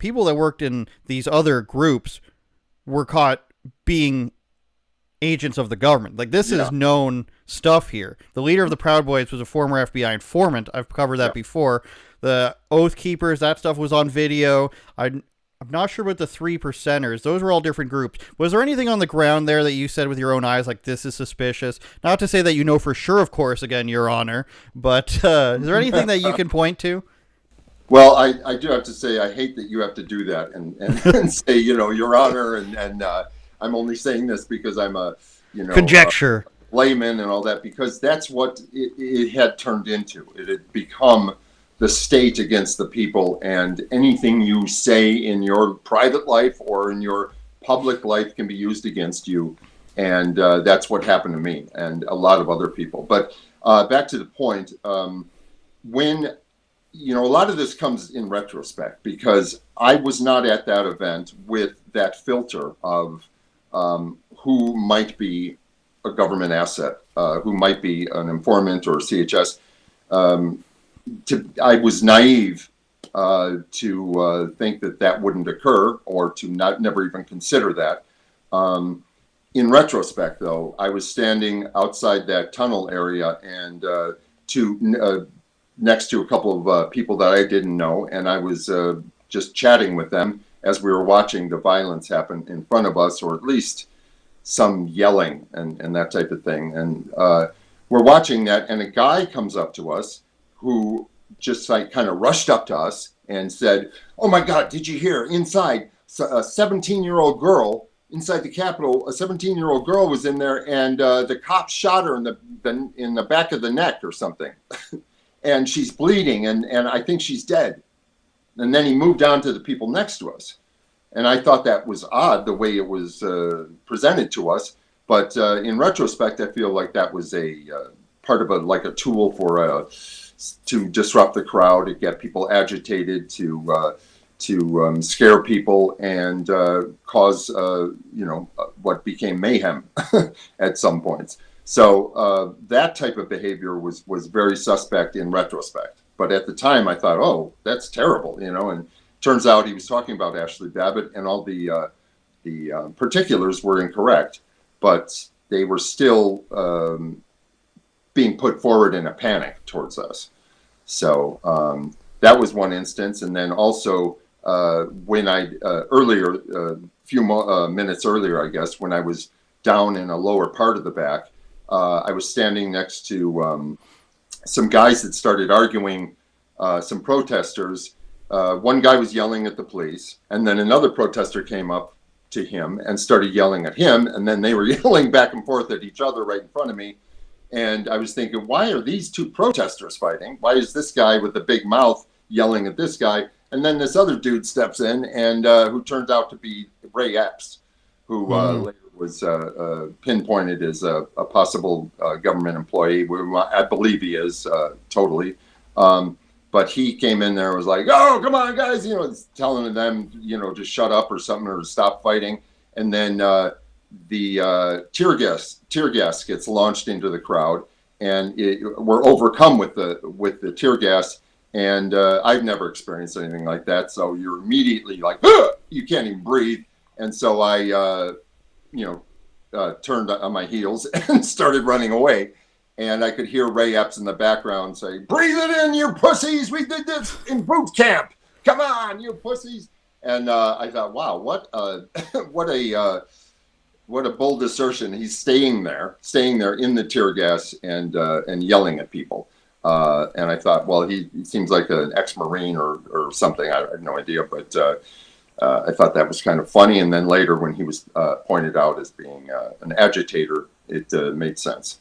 people that worked in these other groups were caught being agents of the government. Like, this is known stuff here. The leader of the Proud Boys was a former FBI informant. I've covered that before. The Oath Keepers, that stuff was on video. I'm not sure about the 3%ers. Those were all different groups. Was there anything on the ground there that you said with your own eyes, like, this is suspicious? Not to say that you know for sure, of course, again, Your Honor, but is there anything that you can point to? Well, I do have to say, I hate that you have to do that and say, Your Honor, and I'm only saying this because I'm a, conjecture layman and all that, because that's what it had turned into. It had become the state against the people, and anything you say in your private life or in your public life can be used against you. And that's what happened to me and a lot of other people. But back to the point, when, a lot of this comes in retrospect, because I was not at that event with that filter of who might be a government asset, who might be an informant or CHS. I was naive to think that wouldn't occur, or to never even consider that. In retrospect, though, I was standing outside that tunnel area and next to a couple of people that I didn't know, and I was just chatting with them as we were watching the violence happen in front of us, or at least some yelling and that type of thing. And we're watching that, and a guy comes up to us who just like kind of rushed up to us and said, "Oh my God, did you hear? Inside, a 17-year-old girl inside the Capitol, a 17-year-old girl was in there, and the cops shot her in the back of the neck or something." And she's bleeding, and I think she's dead. And then he moved on to the people next to us. And I thought that was odd, the way it was presented to us. But in retrospect, I feel like that was a part of a tool for to disrupt the crowd, to get people agitated, to scare people, and cause what became mayhem at some points. So that type of behavior was very suspect in retrospect. But at the time, I thought, oh, that's terrible, and turns out he was talking about Ashley Babbitt, and all the particulars were incorrect, but they were still being put forward in a panic towards us. So that was one instance. And then also when a few minutes earlier, I guess, when I was down in a lower part of the back, I was standing next to some guys that started arguing, some protesters. One guy was yelling at the police, and then another protester came up to him and started yelling at him, and then they were yelling back and forth at each other right in front of me. And I was thinking, why are these two protesters fighting? Why is this guy with the big mouth yelling at this guy? And then this other dude steps in, and who turns out to be Ray Epps, who later was pinpointed as a possible government employee. I believe he is totally. But he came in there and was like, "Oh, come on, guys," telling them, to shut up or something, or to stop fighting. And then the tear gas gets launched into the crowd, and we're overcome with the tear gas. And I've never experienced anything like that. So you're immediately like, "Ugh!" You can't even breathe. And so I, turned on my heels and started running away. And I could hear Ray Epps in the background say, "Breathe it in, you pussies! We did this in boot camp. Come on, you pussies!" And I thought, wow, what a bold assertion. He's staying there in the tear gas and yelling at people. And I thought, well, he seems like an ex-Marine or something. I have no idea, but I thought that was kind of funny. And then later, when he was pointed out as being an agitator, it made sense.